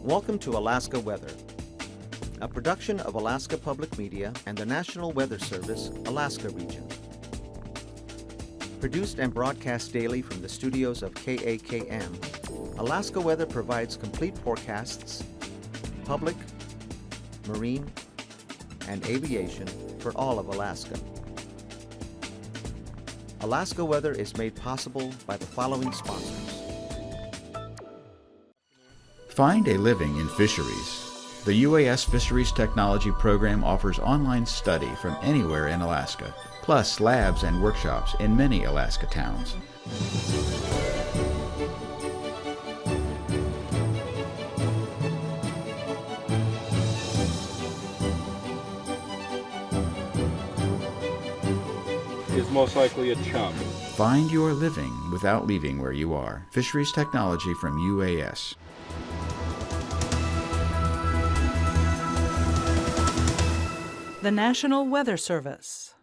Welcome to Alaska Weather, a production of Alaska Public Media and the National Weather Service, Alaska Region. Produced and broadcast daily from the studios of KAKM, Alaska Weather provides complete forecasts, public, marine, and aviation for all of Alaska. Alaska Weather is made possible by the following sponsors. Find a living in fisheries. The UAS Fisheries Technology Program offers online study from anywhere in Alaska, plus labs and workshops in many Alaska towns. Is most likely a chum. Find your living without leaving where you are. Fisheries Technology from UAS. The National Weather Service.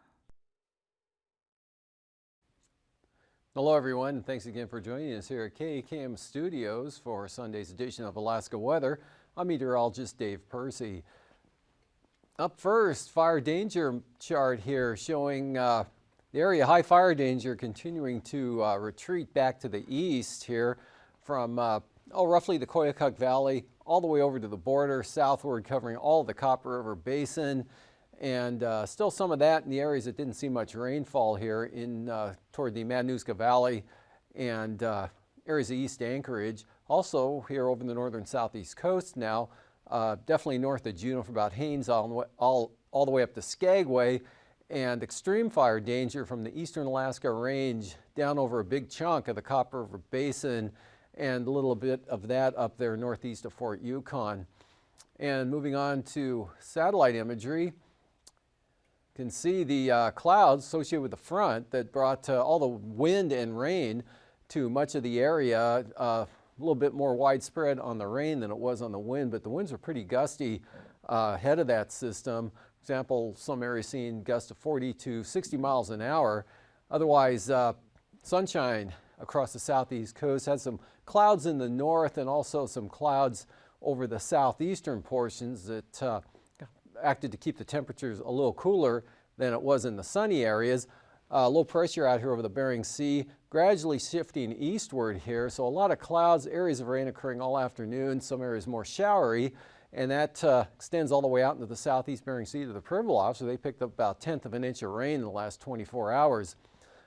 Hello everyone, and thanks again for joining us here at KAKM Studios for Sunday's edition of Alaska Weather. I'm meteorologist Dave Percy. Up first, fire danger chart here showing the area high fire danger continuing to retreat back to the east here from roughly the Koyukuk Valley all the way over to the border southward, covering all the Copper River Basin. And still some of that in the areas that didn't see much rainfall here in toward the Matanuska Valley and areas of East Anchorage. Also here over the northern southeast coast now, definitely north of Juneau for about Haines all the way up to Skagway, and extreme fire danger from the eastern Alaska Range down over a big chunk of the Copper River Basin and a little bit of that up there northeast of Fort Yukon. And moving on to satellite imagery, can see the clouds associated with the front that brought all the wind and rain to much of the area. A little bit more widespread on the rain than it was on the wind, but the winds are pretty gusty ahead of that system. For example, some areas seeing gusts of 40 to 60 miles an hour. Otherwise, sunshine across the southeast coast. Had some clouds in the north and also some clouds over the southeastern portions that acted to keep the temperatures a little cooler than it was in the sunny areas. Low pressure out here over the Bering Sea, gradually shifting eastward here. So a lot of clouds, areas of rain occurring all afternoon, some areas more showery, and that extends all the way out into the southeast Bering Sea to the Pribilof. So they picked up about 1/10 of an inch of rain in the last 24 hours.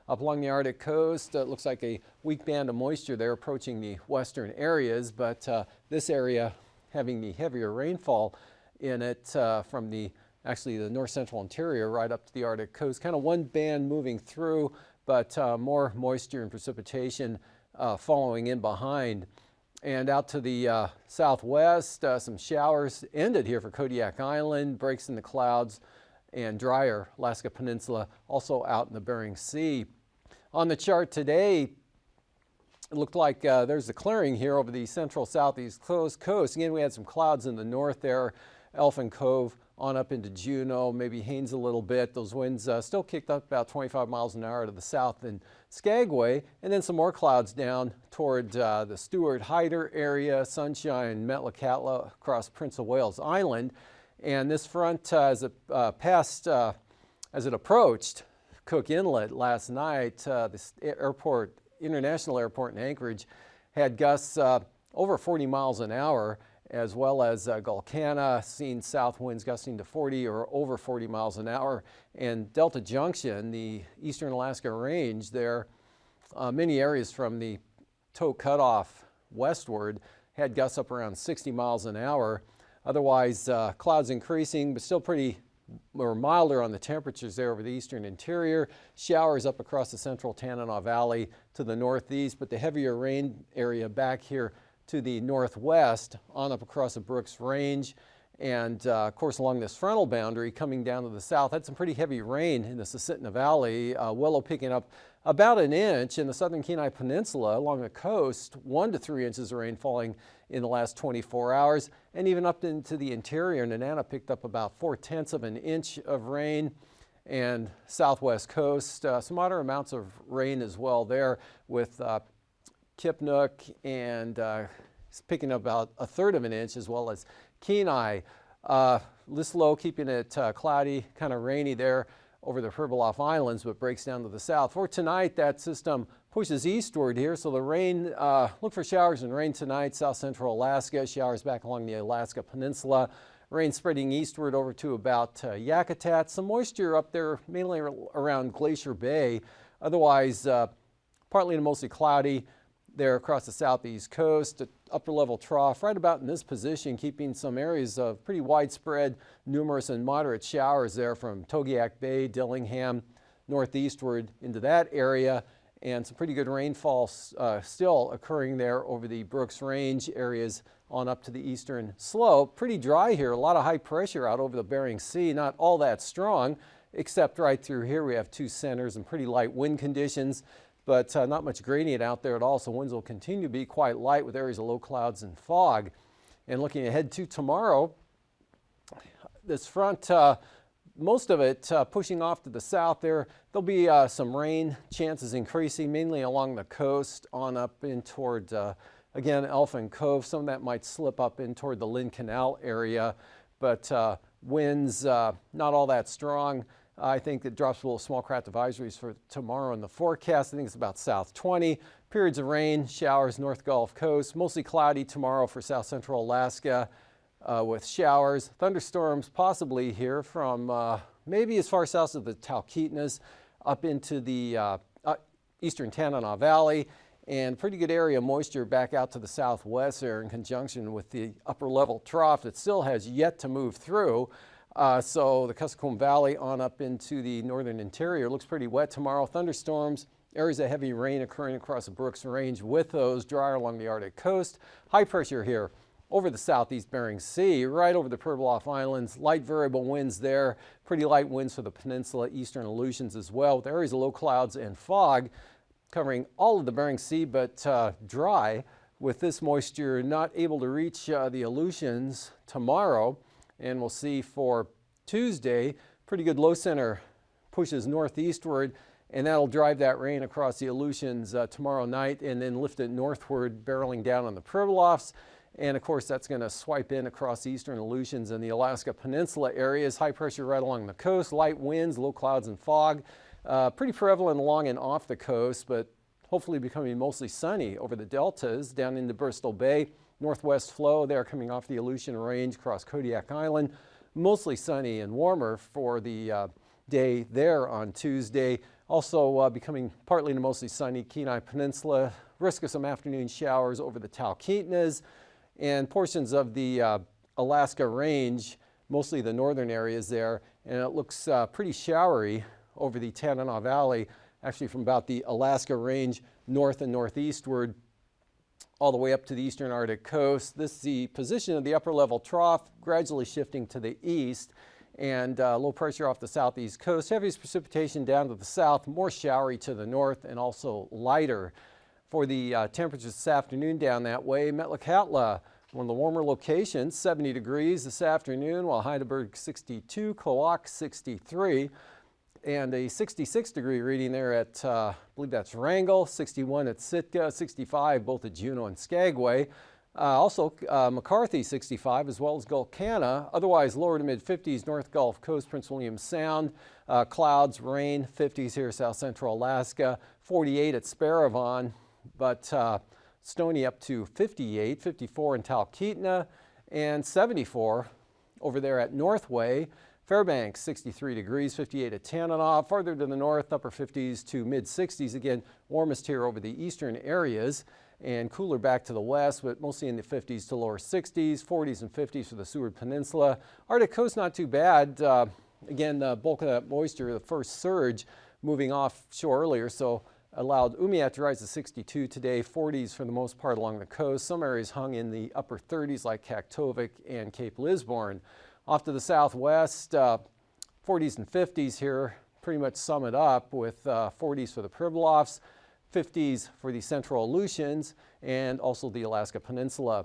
Up along the Arctic coast, it looks like a weak band of moisture there approaching the western areas, but this area having the heavier rainfall in it from the north central interior right up to the Arctic coast. Kind of one band moving through, but more moisture and precipitation following in behind. And out to the southwest, some showers ended here for Kodiak Island, breaks in the clouds, and drier Alaska Peninsula also out in the Bering Sea. On the chart today, it looked like there's a clearing here over the central southeast coast. Again, we had some clouds in the north there, Elfin Cove on up into Juneau, maybe Haines a little bit. Those winds still kicked up about 25 miles an hour to the south in Skagway, and then some more clouds down toward the Stewart Hyder area, Sunshine, Metlakatla across Prince of Wales Island. And this front, as it approached Cook Inlet last night, this international airport in Anchorage had gusts over 40 miles an hour, as well as Gulkana, seen south winds gusting to 40 or over 40 miles an hour. And Delta Junction, the eastern Alaska Range there, many areas from the toe cutoff westward had gusts up around 60 miles an hour. Otherwise, clouds increasing, but still pretty or milder on the temperatures there over the eastern interior. Showers up across the central Tanana Valley to the northeast, but the heavier rain area back here to the northwest on up across the Brooks Range. And of course, along this frontal boundary coming down to the south, had some pretty heavy rain in the Susitna Valley. Willow picking up about an inch in the southern Kenai Peninsula along the coast, 1 to 3 inches of rain falling in the last 24 hours. And even up into the interior, Nenana picked up about 4/10 of an inch of rain. And southwest coast, some moderate amounts of rain as well there with Kipnuk and It's picking up about 1/3 of an inch, as well as Kenai. This low keeping it cloudy, kind of rainy there over the Pribilof Islands, but breaks down to the south. For tonight, that system pushes eastward here, so the rain, look for showers and rain tonight, south central Alaska, showers back along the Alaska Peninsula. Rain spreading eastward over to about Yakutat. Some moisture up there, mainly around Glacier Bay. Otherwise, partly to mostly cloudy there across the southeast coast. Upper level trough right about in this position, keeping some areas of pretty widespread, numerous and moderate showers there from Togiak Bay, Dillingham, northeastward into that area. And some pretty good rainfall still occurring there over the Brooks Range areas on up to the eastern slope. Pretty dry here, a lot of high pressure out over the Bering Sea, not all that strong, except right through here we have 2 centers and pretty light wind conditions, but not much gradient out there at all, so winds will continue to be quite light with areas of low clouds and fog. And looking ahead to tomorrow, this front, most of it pushing off to the south there. There'll be some rain chances increasing, mainly along the coast on up in toward, again, Elfin Cove. Some of that might slip up in toward the Lynn Canal area, but winds not all that strong. I think it drops below small craft advisories for tomorrow in the forecast. I think it's about south 20. Periods of rain, showers, North Gulf Coast. Mostly cloudy tomorrow for south central Alaska with showers. Thunderstorms possibly here from maybe as far south as the Talkeetnas up into the eastern Tanana Valley. And pretty good area of moisture back out to the southwest there in conjunction with the upper level trough that still has yet to move through. So the Kuskokwim Valley on up into the northern interior looks pretty wet tomorrow. Thunderstorms, areas of heavy rain occurring across the Brooks Range with those drier along the Arctic coast. High pressure here over the southeast Bering Sea, right over the Pribilof Islands. Light variable winds there, pretty light winds for the peninsula, eastern Aleutians as well, with areas of low clouds and fog covering all of the Bering Sea, but dry with this moisture not able to reach the Aleutians tomorrow. And we'll see for Tuesday, pretty good low center pushes northeastward, and that'll drive that rain across the Aleutians tomorrow night and then lift it northward, barreling down on the Pribilofs. And of course, that's going to swipe in across the eastern Aleutians and the Alaska Peninsula areas. High pressure right along the coast, light winds, low clouds and fog. Pretty prevalent along and off the coast, but hopefully becoming mostly sunny over the deltas down into Bristol Bay. Northwest flow there coming off the Aleutian Range across Kodiak Island. Mostly sunny and warmer for the day there on Tuesday. Also becoming partly to mostly sunny Kenai Peninsula. Risk of some afternoon showers over the Talkeetnas and portions of the Alaska Range, mostly the northern areas there. And it looks pretty showery over the Tanana Valley, actually from about the Alaska Range north and northeastward all the way up to the eastern Arctic coast. This is the position of the upper level trough, gradually shifting to the east, and low pressure off the southeast coast. Heaviest precipitation down to the south, more showery to the north, and also lighter. For the temperatures this afternoon down that way, Metlakatla, one of the warmer locations, 70 degrees this afternoon, while Heidelberg 62, Klawock 63. And a 66-degree reading there at, I believe that's Wrangell, 61 at Sitka, 65 both at Juneau and Skagway. Also McCarthy 65 as well as Gulkana. Otherwise lower to mid 50s North Gulf Coast, Prince William Sound. Clouds, rain, 50s here south central Alaska. 48 at Sparivon, but Stony up to 58, 54 in Talkeetna, and 74 over there at Northway. Fairbanks, 63 degrees, 58 at Tanana. Farther to the north, upper 50s to mid 60s. Again, warmest here over the eastern areas and cooler back to the west, but mostly in the 50s to lower 60s, 40s and 50s for the Seward Peninsula. Arctic coast, not too bad. Again, the bulk of that moisture, the first surge moving offshore earlier, so allowed Umiat to rise to 62 today, 40s for the most part along the coast. Some areas hung in the upper 30s like Kaktovik and Cape Lisburne. Off to the southwest, 40s and 50s here, pretty much sum it up with 40s for the Pribilofs, 50s for the central Aleutians, and also the Alaska Peninsula.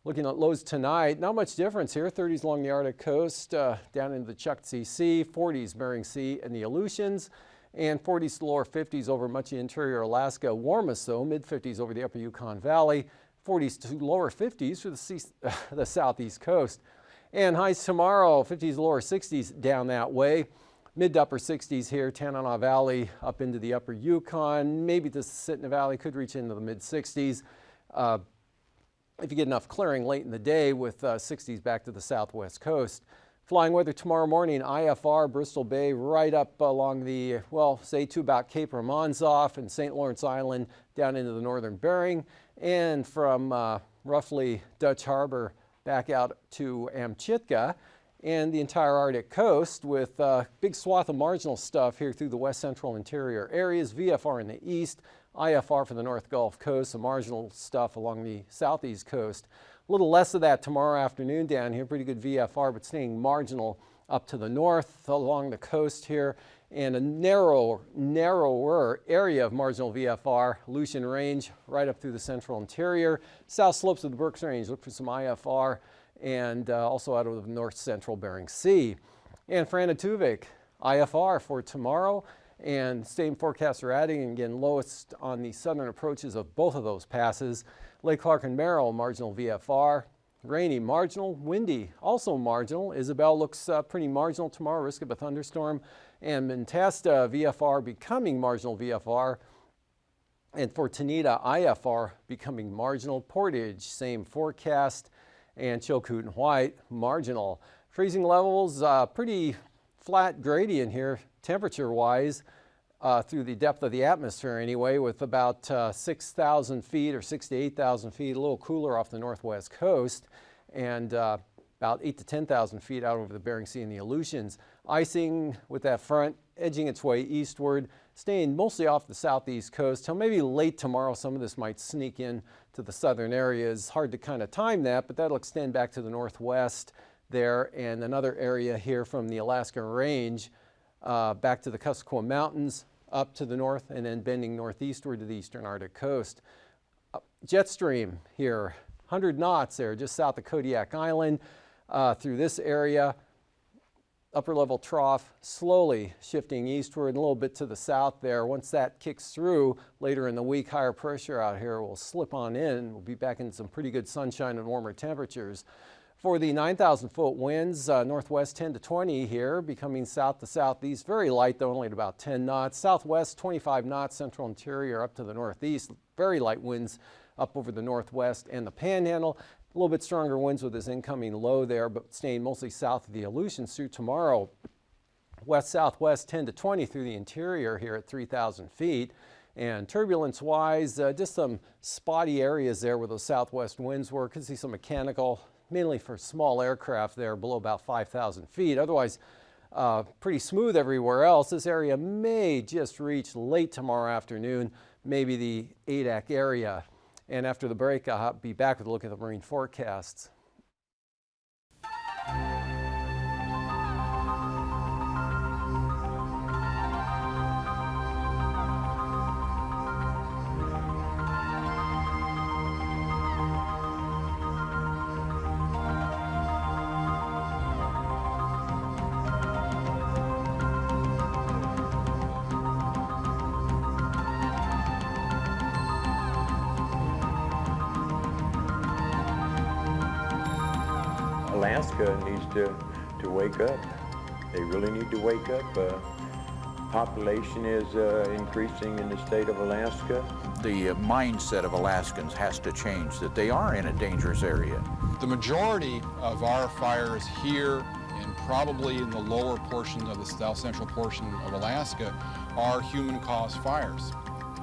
Looking at lows tonight, not much difference here. 30s along the Arctic coast, down into the Chukchi Sea, 40s Bering Sea and the Aleutians, and 40s to lower 50s over much of interior Alaska. Warmest though, mid 50s over the upper Yukon Valley, 40s to lower 50s for the southeast coast. And highs tomorrow, 50s, lower 60s down that way. Mid to upper 60s here, Tanana Valley up into the upper Yukon. Maybe the Sitna Valley could reach into the mid 60s. If you get enough clearing late in the day with 60s back to the southwest coast. Flying weather tomorrow morning, IFR, Bristol Bay, right up along the, well, say to about Cape Romanzoff and St. Lawrence Island down into the northern Bering, and from roughly Dutch Harbor back out to Amchitka and the entire Arctic coast, with a big swath of marginal stuff here through the west central interior areas, VFR in the east, IFR for the North Gulf Coast, some marginal stuff along the southeast coast. A little less of that tomorrow afternoon down here, pretty good VFR, but staying marginal up to the north along the coast here, and a narrower area of marginal VFR, Aleutian Range, right up through the central interior. South slopes of the Brooks Range, look for some IFR, and also out of the north central Bering Sea. And for Anaktuvik, IFR for tomorrow, and same forecasts are adding, again, lowest on the southern approaches of both of those passes. Lake Clark and Merrill, marginal VFR. Rainy, marginal. Windy, also marginal. Isabel looks pretty marginal tomorrow, risk of a thunderstorm. And Mentasta, VFR becoming marginal VFR. And for Tanita, IFR becoming marginal. Portage, same forecast. And Chilkoot and White, marginal. Freezing levels, pretty flat gradient here, temperature-wise, through the depth of the atmosphere anyway, with about 6,000 feet or 6,000 to 8,000 feet, a little cooler off the northwest coast, and about 8,000 to 10,000 feet out over the Bering Sea and the Aleutians. Icing with that front edging its way eastward, staying mostly off the southeast coast till maybe late tomorrow. Some of this might sneak in to the southern areas. Hard to kind of time that, but that'll extend back to the northwest there, and another area here from the Alaska Range back to the Kuskokwim Mountains, up to the north, and then bending northeastward to the eastern Arctic coast. Jet stream here, 100 knots there, just south of Kodiak Island, through this area. Upper level trough slowly shifting eastward, a little bit to the south there. Once that kicks through later in the week, higher pressure out here will slip on in. We'll be back in some pretty good sunshine and warmer temperatures. For the 9,000 foot winds, northwest 10 to 20 here, becoming south to southeast, very light though, only at about 10 knots. Southwest 25 knots, central interior up to the northeast, very light winds up over the northwest and the Panhandle. A little bit stronger winds with this incoming low there, but staying mostly south of the Aleutians through tomorrow. West-southwest 10 to 20 through the interior here at 3,000 feet. And turbulence-wise, just some spotty areas there where those southwest winds were. Could see some mechanical, mainly for small aircraft there below about 5,000 feet. Otherwise, pretty smooth everywhere else. This area may just reach late tomorrow afternoon, maybe the Adak area. And after the break, I'll be back with a look at the marine forecasts. Alaska needs to wake up. They really need to wake up. Population is increasing in the state of Alaska. The mindset of Alaskans has to change, that they are in a dangerous area. The majority of our fires here and probably in the lower portion of the south central portion of Alaska are human-caused fires.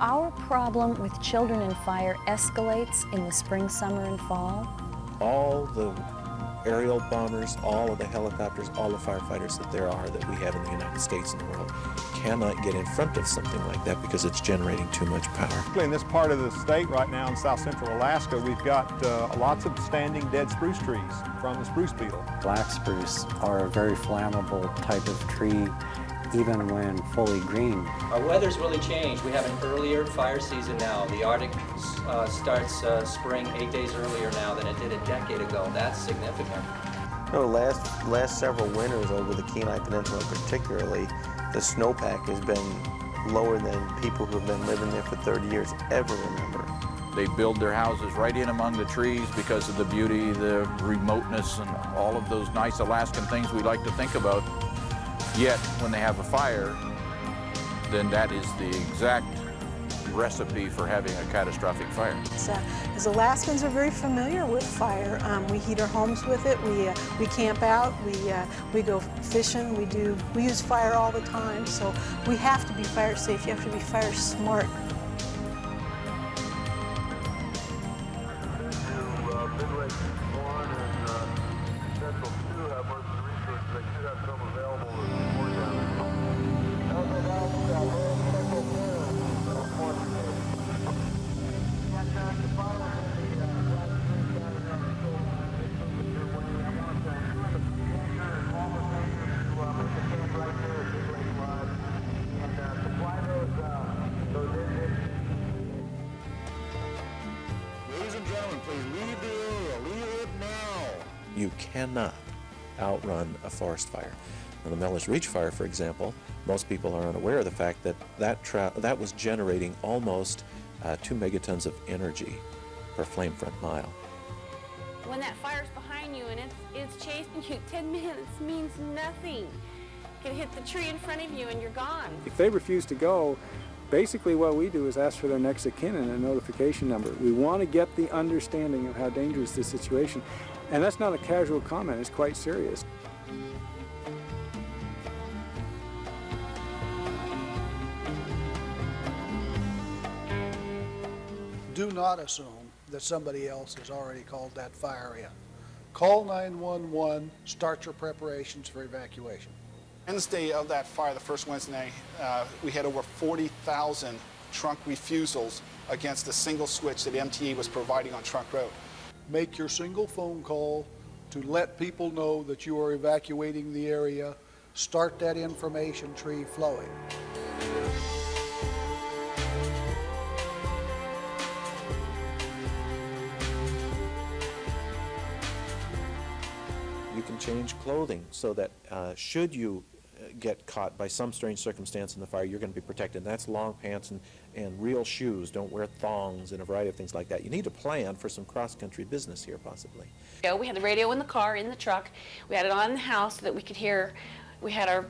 Our problem with children and fire escalates in the spring, summer, and fall. All the aerial bombers, all of the helicopters, all the firefighters that there are that we have in the United States and the world cannot get in front of something like that because it's generating too much power. In this part of the state right now in south central Alaska, we've got lots of standing dead spruce trees from the spruce beetle. Black spruce are a very flammable type of tree, even when fully green. Our weather's really changed. We have an earlier fire season now. The Arctic starts spring 8 days earlier now than it did a decade ago. That's significant. You know, last several winters over the Kenai Peninsula particularly, the snowpack has been lower than people who have been living there for 30 years ever remember. They build their houses right in among the trees because of the beauty, the remoteness, and all of those nice Alaskan things we like to think about. Yet, when they have a fire, then that is the exact recipe for having a catastrophic fire. As Alaskans are very familiar with fire. We heat our homes with it. We camp out. We go fishing. We use fire all the time. So we have to be fire safe. You have to be fire smart. You cannot outrun a forest fire. On the Mellish Reach fire, for example, most people are unaware of the fact that that was generating almost 2 megatons of energy per flame front mile. When that fire's behind you and it's chasing you, 10 minutes means nothing. You can hit the tree in front of you and you're gone. If they refuse to go, basically what we do is ask for their next of kin and a notification number. We want to get the understanding of how dangerous this situation. And that's not a casual comment, it's quite serious. Do not assume that somebody else has already called that fire in. Call 911, start your preparations for evacuation. Wednesday of that fire, the first Wednesday, we had over 40,000 trunk refusals against the single switch that MTE was providing on Trunk Road. Make your single phone call to let people know that you are evacuating the area. Start that information tree flowing. You can change clothing so that should you get caught by some strange circumstance in the fire, you're going to be protected. And that's long pants and real shoes. Don't wear thongs and a variety of things like that. You need to plan for some cross-country business here, possibly. We had the radio in the car, in the truck. We had it on in the house so that we could hear. We had our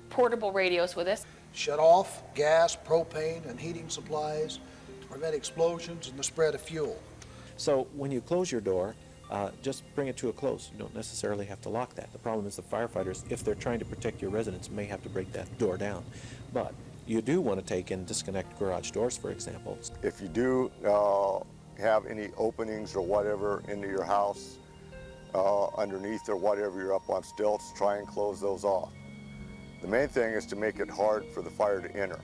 portable radios with us. Shut off gas, propane, and heating supplies to prevent explosions and the spread of fuel. So when you close your door, just bring it to a close. You don't necessarily have to lock that. The problem is the firefighters, if they're trying to protect your residents, may have to break that door down. But you do want to take and disconnect garage doors, for example. If you do have any openings or whatever into your house, underneath or whatever, you're up on stilts, try and close those off. The main thing is to make it hard for the fire to enter.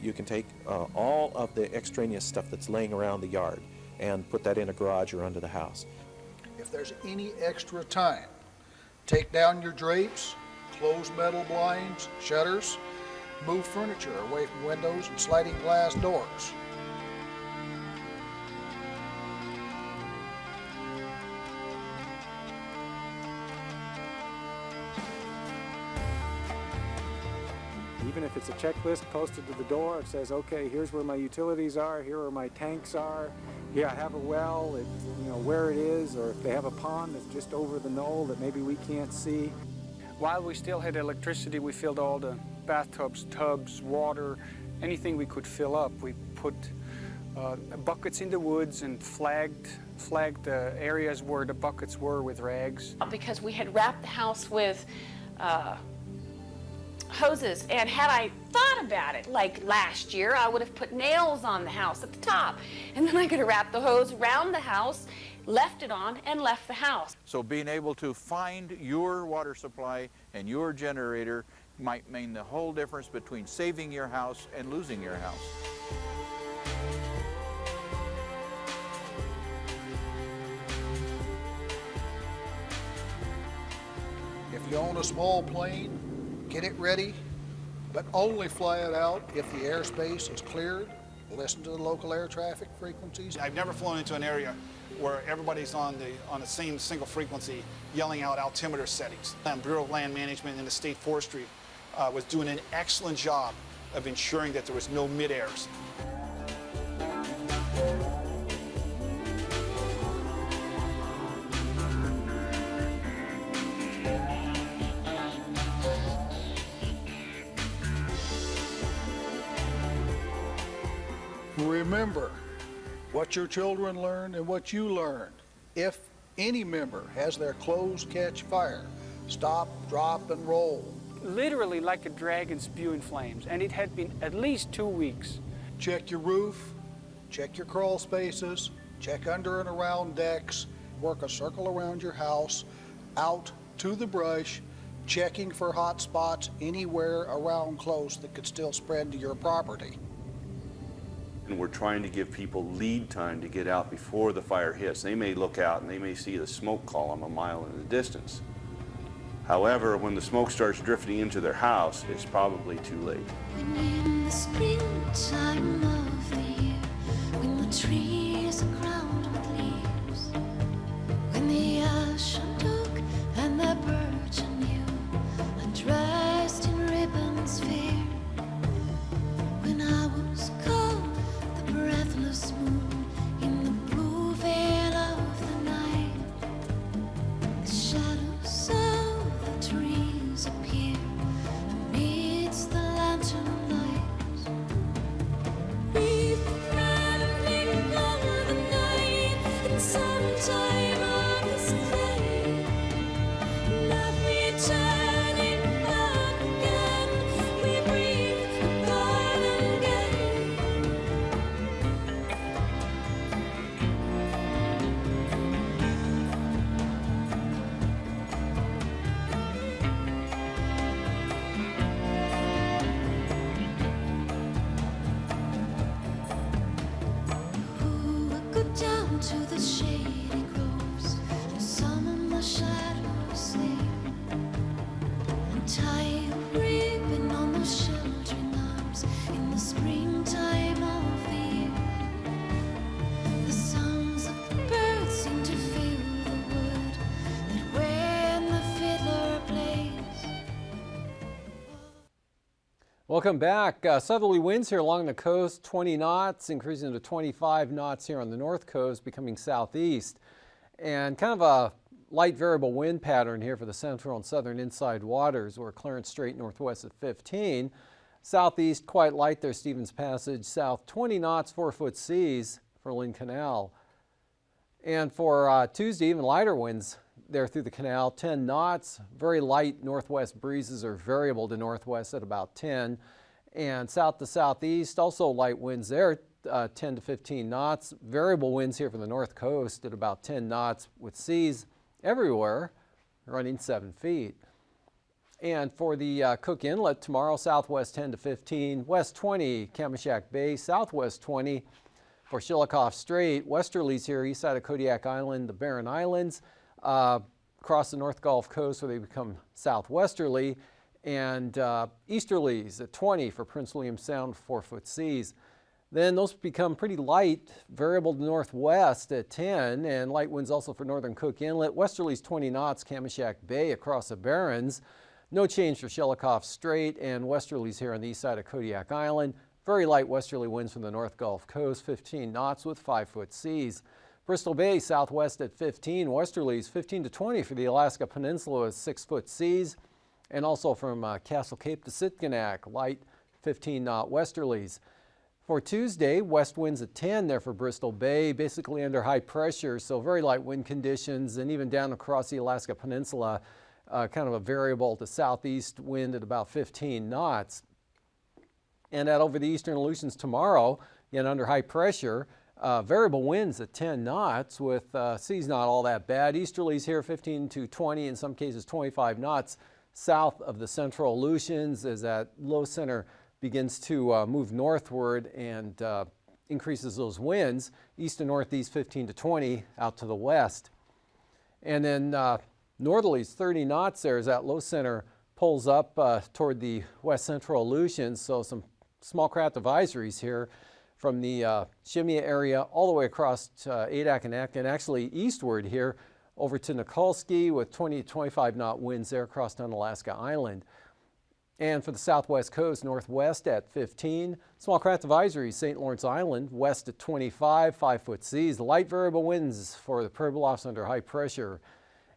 You can take all of the extraneous stuff that's laying around the yard and put that in a garage or under the house. If there's any extra time, take down your drapes, close metal blinds, shutters, move furniture away from windows and sliding glass doors. Even if it's a checklist posted to the door, it says, okay, here's where my utilities are, here are my tanks are, here I have a well, where it is, or if they have a pond that's just over the knoll that maybe we can't see. While we still had electricity, we filled all the bathtubs, tubs, water, anything we could fill up. We put buckets in the woods and flagged the areas where the buckets were with rags. Because we had wrapped the house with hoses, and had I thought about it, like last year, I would have put nails on the house at the top, and then I could have wrapped the hose around the house, left it on, and left the house. So being able to find your water supply and your generator might mean the whole difference between saving your house and losing your house. If you own a small plane, get it ready, but only fly it out if the airspace is cleared. Listen to the local air traffic frequencies. I've never flown into an area where everybody's on the same single frequency yelling out altimeter settings. And Bureau of Land Management and the State Forestry was doing an excellent job of ensuring that there was no mid-airs. Remember, what your children learn and what you learn. If any member has their clothes catch fire, stop, drop, and roll. Literally like a dragon spewing flames, and it had been at least 2 weeks. Check your roof, check your crawl spaces, check under and around decks, work a circle around your house, out to the brush, checking for hot spots anywhere around close that could still spread to your property. And we're trying to give people lead time to get out before the fire hits. They may look out and they may see the smoke column a mile in the distance. However, when the smoke starts drifting into their house, it's probably too late. When in the springtime of the year, when the trees are crowned with leaves, when the ash and oak and the birch and yew are dressed in ribbons fair, when I was called the breathless moon in the blue veil of the night, the shadows of the trees appear amidst the lantern lights. We've been running all the night in some time of this day, not returning back again. We breathe a garden gate. Who would go down to the shady groves and summon the shadows there, and tie a ribbon on those sheltering arms in the springtime of the year? The songs of the birds seem to fill the wood, that when the fiddler plays. Welcome back. Southerly winds here along the coast, 20 knots, increasing to 25 knots here on the north coast, becoming southeast. And kind of a light variable wind pattern here for the central and southern inside waters. We're clearing straight northwest at 15. Southeast quite light there, Stevens Passage. South 20 knots, 4-foot seas for Lynn Canal. And for Tuesday, even lighter winds there through the canal, 10 knots. Very light northwest breezes are variable to northwest at about 10. And south to southeast, also light winds there, 10 to 15 knots. Variable winds here from the north coast at about 10 knots with seas everywhere running 7 feet. And for the Cook Inlet tomorrow, southwest 10 to 15, west 20, Kamishak Bay, southwest 20 for Chillicothe Strait. Westerlies here, east side of Kodiak Island, the Barren Islands, across the North Gulf Coast where they become southwesterly, and easterlies at 20 for Prince William Sound, 4-foot seas. Then those become pretty light, variable to northwest at 10, and light winds also for northern Cook Inlet. Westerlies 20 knots, Kamishak Bay across the Barrens. No change for Chillicothe Strait, and westerlies here on the east side of Kodiak Island. Very light westerly winds from the North Gulf Coast, 15 knots with 5-foot seas. Bristol Bay, southwest at 15, westerlies 15 to 20 for the Alaska Peninsula with 6-foot seas. And also from Castle Cape to Sitkinak, light 15-knot westerlies. For Tuesday, west winds at 10 there for Bristol Bay, basically under high pressure, so very light wind conditions, and even down across the Alaska Peninsula, kind of a variable to southeast wind at about 15 knots. And out over the eastern Aleutians tomorrow, yet under high pressure, variable winds at 10 knots with seas not all that bad. Easterlies here 15 to 20, in some cases 25 knots south of the central Aleutians as that low center begins to move northward and increases those winds. East and northeast 15 to 20 out to the west. And then northerlies 30 knots there as that low center pulls up toward the west central Aleutians. So some small craft advisories here from the Shemya area all the way across to Adak and Eck, and actually eastward here over to Nikolsky with 20 to 25 knot winds there across Unalaska Island. And for the southwest coast, northwest at 15. Small craft advisory, St. Lawrence Island, west at 25, 5-foot seas. Light variable winds for the Prairie Bluffs under high pressure.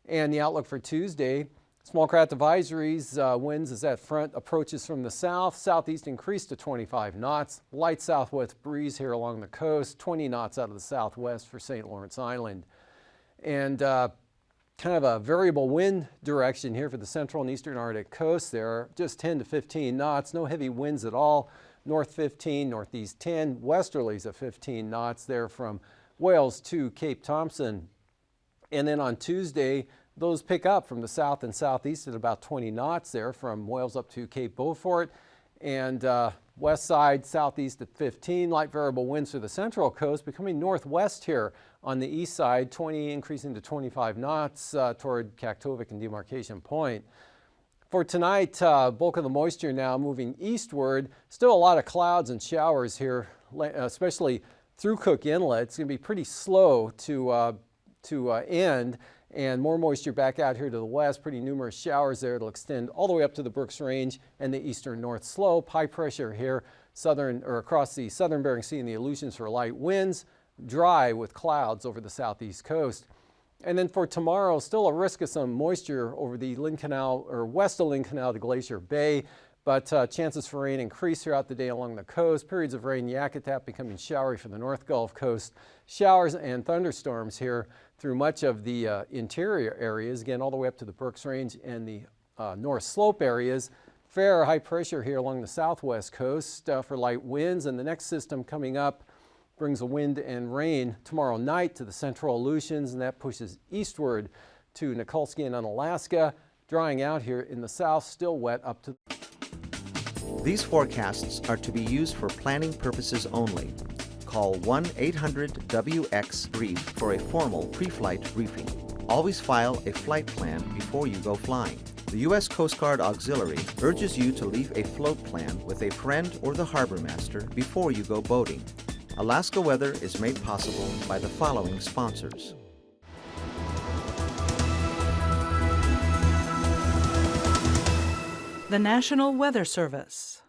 And the outlook for Tuesday, Small craft advisories, winds as that front approaches from the south. Southeast increase to 25 knots. Light southwest breeze here along the coast. 20 knots out of the southwest for St. Lawrence Island. And kind of a variable wind direction here for the central and eastern Arctic coast. There are just 10 to 15 knots. No heavy winds at all. North 15, northeast 10. Westerlies at 15 knots there from Wales to Cape Thompson. And then on Tuesday, those pick up from the south and southeast at about 20 knots there from Wales up to Cape Beaufort. And west side, southeast at 15. Light variable winds for the central coast, becoming northwest here on the east side, 20 increasing to 25 knots toward Kaktovik and Demarcation Point. For tonight, bulk of the moisture now moving eastward. Still a lot of clouds and showers here, especially through Cook Inlet. It's going to be pretty slow to end. And more moisture back out here to the west. Pretty numerous showers there. It'll extend all the way up to the Brooks Range and the eastern North Slope. High pressure here across the southern Bering Sea and the Aleutians for light winds. Dry with clouds over the southeast coast. And then for tomorrow, still a risk of some moisture over the Lynn Canal or west of Lynn Canal to Glacier Bay. But chances for rain increase throughout the day along the coast. Periods of rain, Yakutat becoming showery for the North Gulf Coast. Showers and thunderstorms here through much of the interior areas, again, all the way up to the Brooks Range and the North Slope areas. Fair high pressure here along the southwest coast for light winds. And the next system coming up brings a wind and rain tomorrow night to the central Aleutians, and that pushes eastward to Nikolsky and Unalaska. Drying out here in the south, still wet up to... These forecasts are to be used for planning purposes only. Call 1-800-WX-BRIEF for a formal pre-flight briefing. Always file a flight plan before you go flying. The U.S. Coast Guard Auxiliary urges you to leave a float plan with a friend or the harbor master before you go boating. Alaska Weather is made possible by the following sponsors. The National Weather Service.